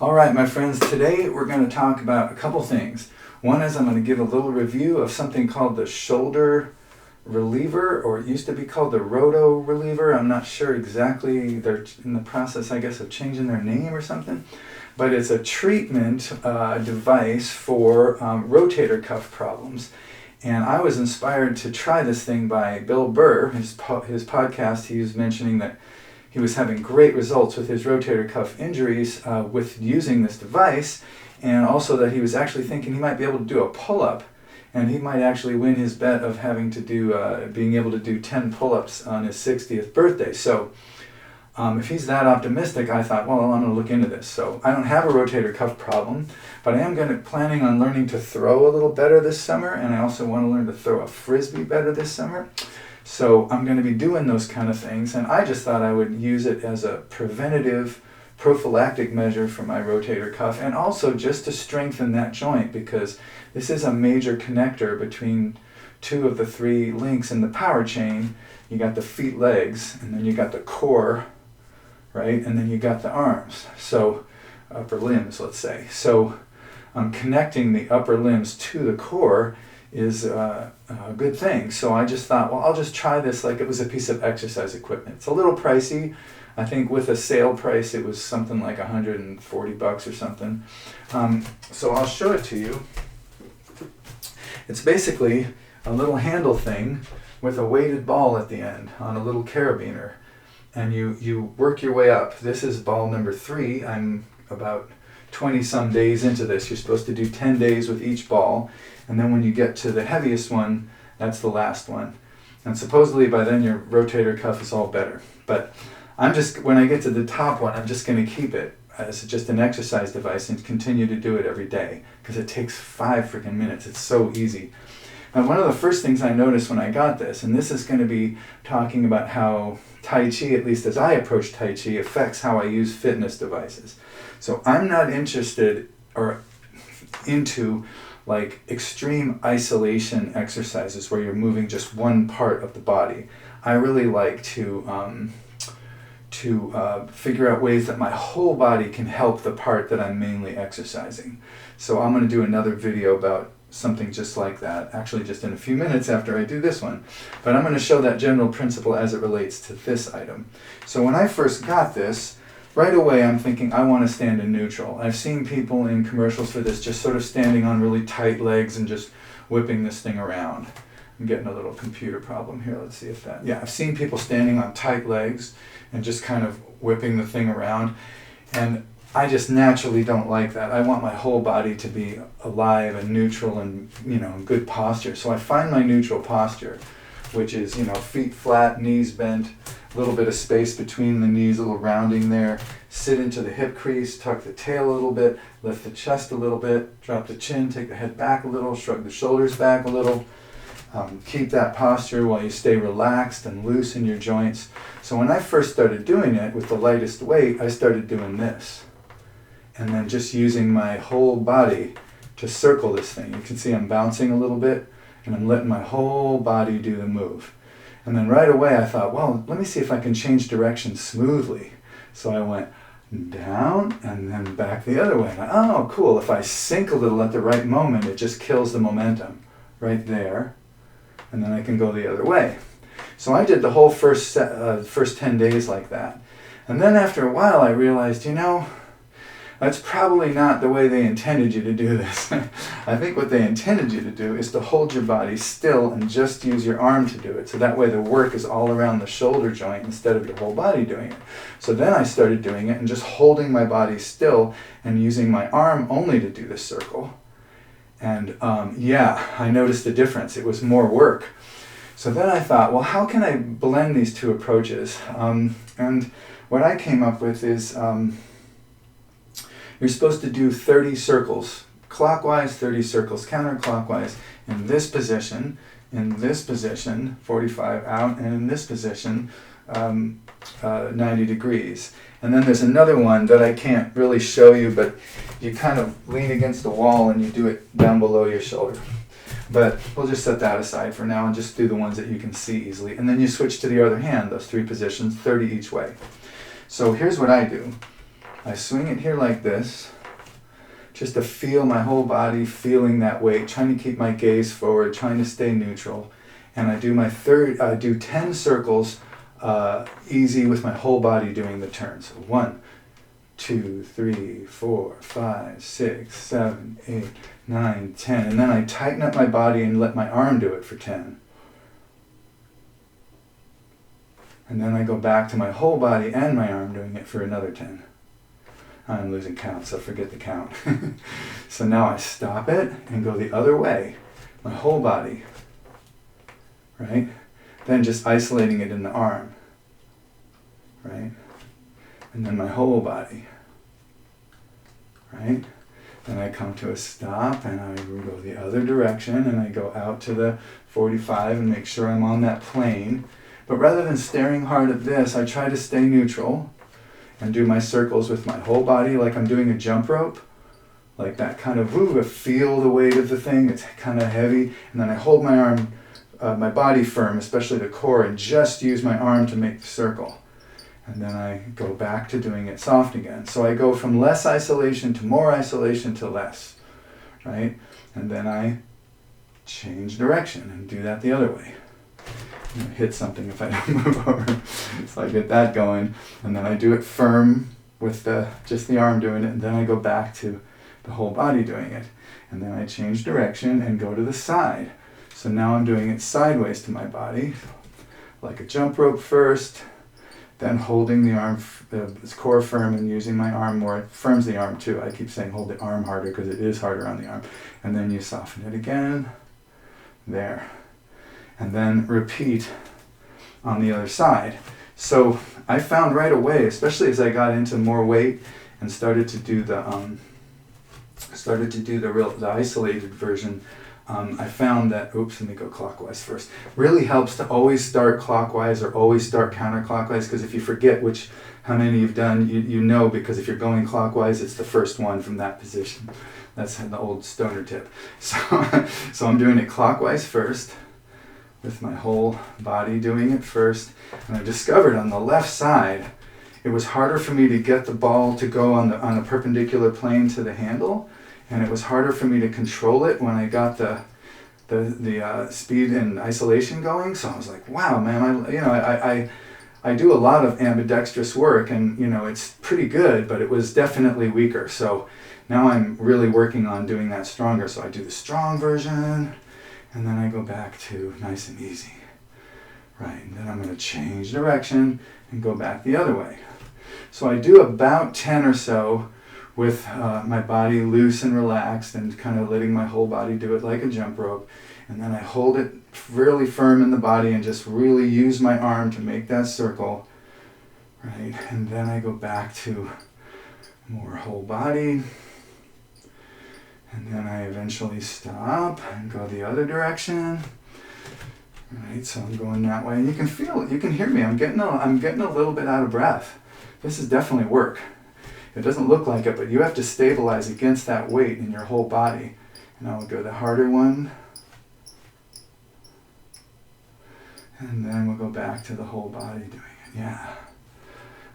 All right, my friends, today we're going to talk about a couple things. One is I'm going to give a little review of something called the shoulder reliever, or it used to be called the roto reliever. I'm not sure exactly. They're in the process, I guess, of changing their name or something. But it's a treatment device for rotator cuff problems. And I was inspired to try this thing by Bill Burr. His podcast, he was mentioning that he was having great results with his rotator cuff injuries with using this device, and also that he was actually thinking he might be able to do a pull-up, and he might actually win his bet of having to do, being able to do 10 pull-ups on his 60th birthday. So if he's that optimistic, I thought, well, I'm going to look into this. So I don't have a rotator cuff problem, but I am planning on learning to throw a little better this summer, and I also want to learn to throw a frisbee better this summer. So I'm going to be doing those kind of things, and I just thought I would use it as a preventative, prophylactic measure for my rotator cuff, and also just to strengthen that joint, because this is a major connector between two of the three links in the power chain. You got the feet, legs, and then you got the core, right? And then you got the arms, so upper limbs, let's say. So connecting the upper limbs to the core is a good thing. So I just thought, well, I'll just try this like it was a piece of exercise equipment. It's a little pricey. I think with a sale price it was something like $140 or something. So I'll show it to you. It's basically a little handle thing with a weighted ball at the end on a little carabiner. And you work your way up. This is ball number 3. I'm about 20 some days into this. You're supposed to do 10 days with each ball, and then when you get to the heaviest one, that's the last one. And supposedly by then your rotator cuff is all better. But when I get to the top one, I'm just going to keep it as just an exercise device and continue to do it every day, because it takes 5 freaking minutes. It's so easy. And one of the first things I noticed when I got this, and this is going to be talking about how Tai Chi, at least as I approach Tai Chi, affects how I use fitness devices. So I'm not interested or into like extreme isolation exercises where you're moving just one part of the body. I really like to figure out ways that my whole body can help the part that I'm mainly exercising. So I'm going to do another video about something just like that, actually just in a few minutes after I do this one. But I'm going to show that general principle as it relates to this item. So when I first got this, right away I'm thinking I want to stand in neutral. I've seen people in commercials for this just sort of standing on really tight legs and just whipping this thing around. I'm getting a little computer problem here. Let's see if that... Yeah, I've seen people standing on tight legs and just kind of whipping the thing around. And I just naturally don't like that. I want my whole body to be alive and neutral and, in good posture. So I find my neutral posture, which is, feet flat, knees bent, a little bit of space between the knees, a little rounding there. Sit into the hip crease, tuck the tail a little bit, lift the chest a little bit, drop the chin, take the head back a little, shrug the shoulders back a little. Keep that posture while you stay relaxed and loose in your joints. So when I first started doing it with the lightest weight, I started doing this. And then just using my whole body to circle this thing. You can see I'm bouncing a little bit, and I'm letting my whole body do the move. And then right away I thought, well, let me see if I can change direction smoothly. So I went down and then back the other way. And oh, cool, if I sink a little at the right moment, it just kills the momentum right there. And then I can go the other way. So I did the whole first 10 days like that. And then after a while I realized, that's probably not the way they intended you to do this. I think what they intended you to do is to hold your body still and just use your arm to do it. So that way the work is all around the shoulder joint instead of your whole body doing it. So then I started doing it and just holding my body still and using my arm only to do this circle. And I noticed a difference. It was more work. So then I thought, well, how can I blend these two approaches? And what I came up with is... you're supposed to do 30 circles, clockwise 30 circles, counterclockwise, in this position, 45 out, and in this position, 90 degrees. And then there's another one that I can't really show you, but you kind of lean against the wall and you do it down below your shoulder. But we'll just set that aside for now and just do the ones that you can see easily. And then you switch to the other hand, those 3 positions, 30 each way. So here's what I do. I swing it here like this, just to feel my whole body, feeling that weight, trying to keep my gaze forward, trying to stay neutral. And I do 10 circles easy with my whole body doing the turn. So 1, 2, 3, 4, 5, 6, 7, 8, 9, 10. And then I tighten up my body and let my arm do it for 10. And then I go back to my whole body and my arm doing it for another 10. I'm losing count, so forget the count. So now I stop it and go the other way, my whole body, right? Then just isolating it in the arm, right? And then my whole body, right? Then I come to a stop and I go the other direction and I go out to the 45 and make sure I'm on that plane. But rather than staring hard at this, I try to stay neutral and do my circles with my whole body like I'm doing a jump rope. Like that kind of, I feel the weight of the thing, it's kind of heavy. And then I hold my arm, my body firm, especially the core, and just use my arm to make the circle. And then I go back to doing it soft again. So I go from less isolation to more isolation to less, right? And then I change direction and do that the other way. Hit something if I don't move over. So I get that going, and then I do it firm with just the arm doing it, and then I go back to the whole body doing it. And then I change direction and go to the side. So now I'm doing it sideways to my body, like a jump rope first, then holding the arm, its core firm, and using my arm more. It firms the arm too. I keep saying hold the arm harder because it is harder on the arm. And then you soften it again, there. And then repeat on the other side. So I found right away, especially as I got into more weight and started to do the isolated version, I found that, let me go clockwise first. Really helps to always start clockwise or always start counterclockwise, because if you forget how many you've done, you know, because if you're going clockwise, it's the first one from that position. That's the old stoner tip. So I'm doing it clockwise first, with my whole body doing it first. And I discovered on the left side, it was harder for me to get the ball to go on a perpendicular plane to the handle, and it was harder for me to control it when I got the speed and isolation going. So I was like, wow, man, I do a lot of ambidextrous work, and it's pretty good, but it was definitely weaker. So now I'm really working on doing that stronger. So I do the strong version, and then I go back to nice and easy. Right, and then I'm going to change direction and go back the other way. So I do about 10 or so with my body loose and relaxed and kind of letting my whole body do it like a jump rope. And then I hold it really firm in the body and just really use my arm to make that circle. Right, and then I go back to more whole body. And then I eventually stop and go the other direction. Right, so I'm going that way. And you can feel it, you can hear me. I'm getting a little bit out of breath. This is definitely work. It doesn't look like it, but you have to stabilize against that weight in your whole body. And I'll go the harder one. And then we'll go back to the whole body doing it. Yeah.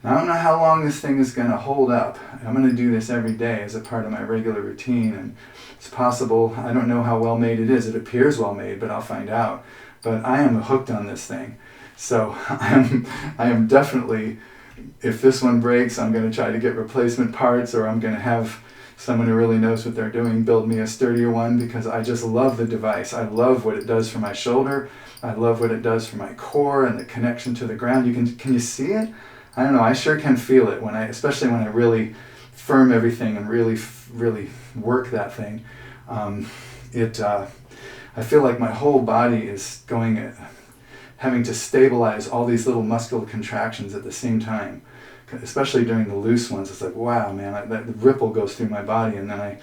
Now, I don't know how long this thing is going to hold up. I'm going to do this every day as a part of my regular routine, and it's possible, I don't know how well made it is. It appears well made, but I'll find out. But I am hooked on this thing. So I am definitely, if this one breaks, I'm going to try to get replacement parts, or I'm going to have someone who really knows what they're doing build me a sturdier one, because I just love the device. I love what it does for my shoulder. I love what it does for my core and the connection to the ground. Can you see it? I don't know, I sure can feel it especially when I really firm everything and really work that thing. I feel like my whole body is having to stabilize all these little muscular contractions at the same time, especially during the loose ones. It's like, wow, man, that ripple goes through my body, and then I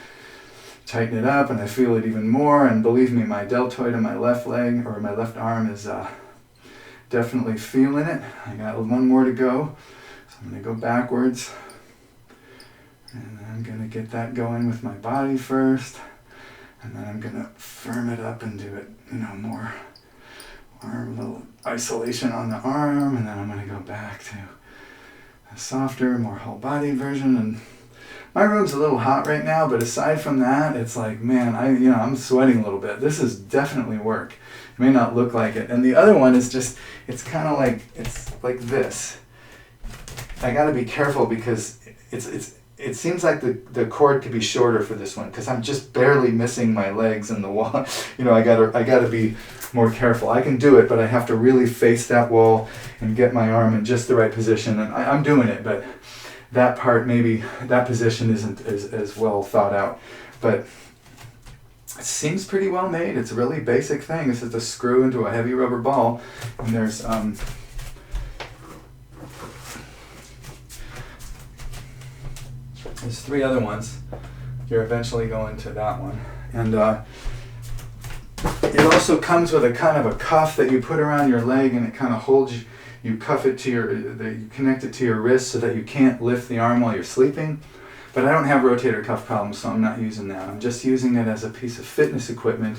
tighten it up and I feel it even more. And believe me, my deltoid on my left leg or my left arm is definitely feeling it. I got one more to go, so I'm going to go backwards, and I'm going to get that going with my body first, and then I'm going to firm it up and do it, more arm, little isolation on the arm, and then I'm going to go back to a softer, more whole-bodied version. And my room's a little hot right now, but aside from that, it's like, man, I'm sweating a little bit. This is definitely work. It may not look like it. And the other one is just, it's kind of like, it's like this. I got to be careful because it seems like the cord could be shorter for this one because I'm just barely missing my legs in the wall. I gotta be more careful. I can do it, but I have to really face that wall and get my arm in just the right position. And I'm doing it, but that part, maybe that position isn't as well thought out. But it seems pretty well made. It's a really basic thing. This is a screw into a heavy rubber ball, and there's three other ones. You're eventually going to that one. And it also comes with a kind of a cuff that you put around your leg, and it kind of holds you cuff it to you connect it to your wrist so that you can't lift the arm while you're sleeping. But I don't have rotator cuff problems, so I'm not using that. I'm just using it as a piece of fitness equipment,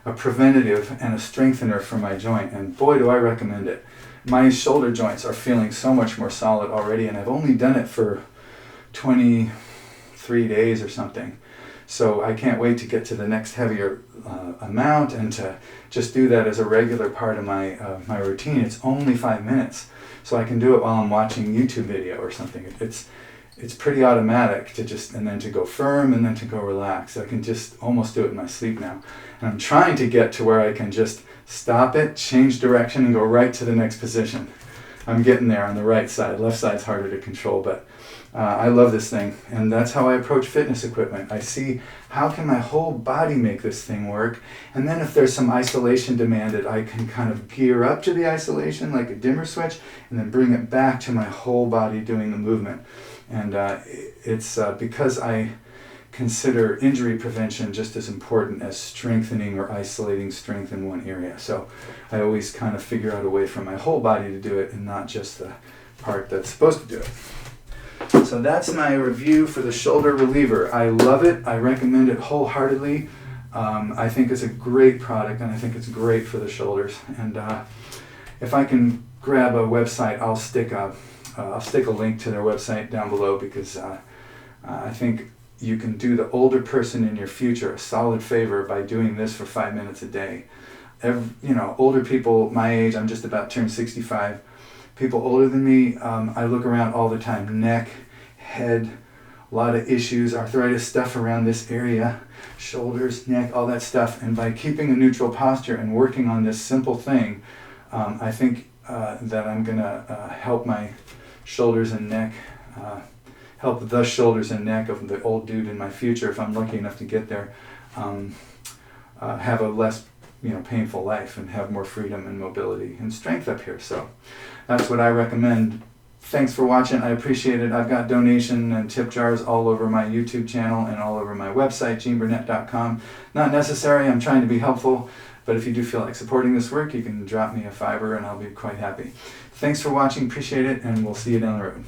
a preventative and a strengthener for my joint. And boy, do I recommend it. My shoulder joints are feeling so much more solid already, and I've only done it for 23 days or something. So I can't wait to get to the next heavier amount and to just do that as a regular part of my routine. It's only 5 minutes, so I can do it while I'm watching YouTube video or something. It's pretty automatic to just, and then to go firm and then to go relax. I can just almost do it in my sleep now. And I'm trying to get to where I can just stop it, change direction, and go right to the next position. I'm getting there on the right side. Left side's harder to control, but I love this thing, and that's how I approach fitness equipment. I see how can my whole body make this thing work, and then if there's some isolation demanded, I can kind of gear up to the isolation like a dimmer switch, and then bring it back to my whole body doing the movement. And it's because I consider injury prevention just as important as strengthening or isolating strength in one area. So I always kind of figure out a way for my whole body to do it and not just the part that's supposed to do it. So that's my review for the shoulder reliever. I love it. I recommend it wholeheartedly. I think it's a great product, and I think it's great for the shoulders. And if I can grab a website, I'll stick a link to their website down below, because I think you can do the older person in your future a solid favor by doing this for 5 minutes a day. Older people my age, I'm just about turned 65. People older than me, I look around all the time. Neck, head, a lot of issues, arthritis stuff around this area, shoulders, neck, all that stuff. And by keeping a neutral posture and working on this simple thing, I think that I'm going to help my shoulders and neck, help the shoulders and neck of the old dude in my future, if I'm lucky enough to get there, have a less painful life and have more freedom and mobility and strength up here. So that's what I recommend. Thanks for watching. I appreciate it. I've got donation and tip jars all over my YouTube channel and all over my website, GeneBurnett.com. Not necessary. I'm trying to be helpful. But if you do feel like supporting this work, you can drop me a $5 and I'll be quite happy. Thanks for watching. Appreciate it. And we'll see you down the road.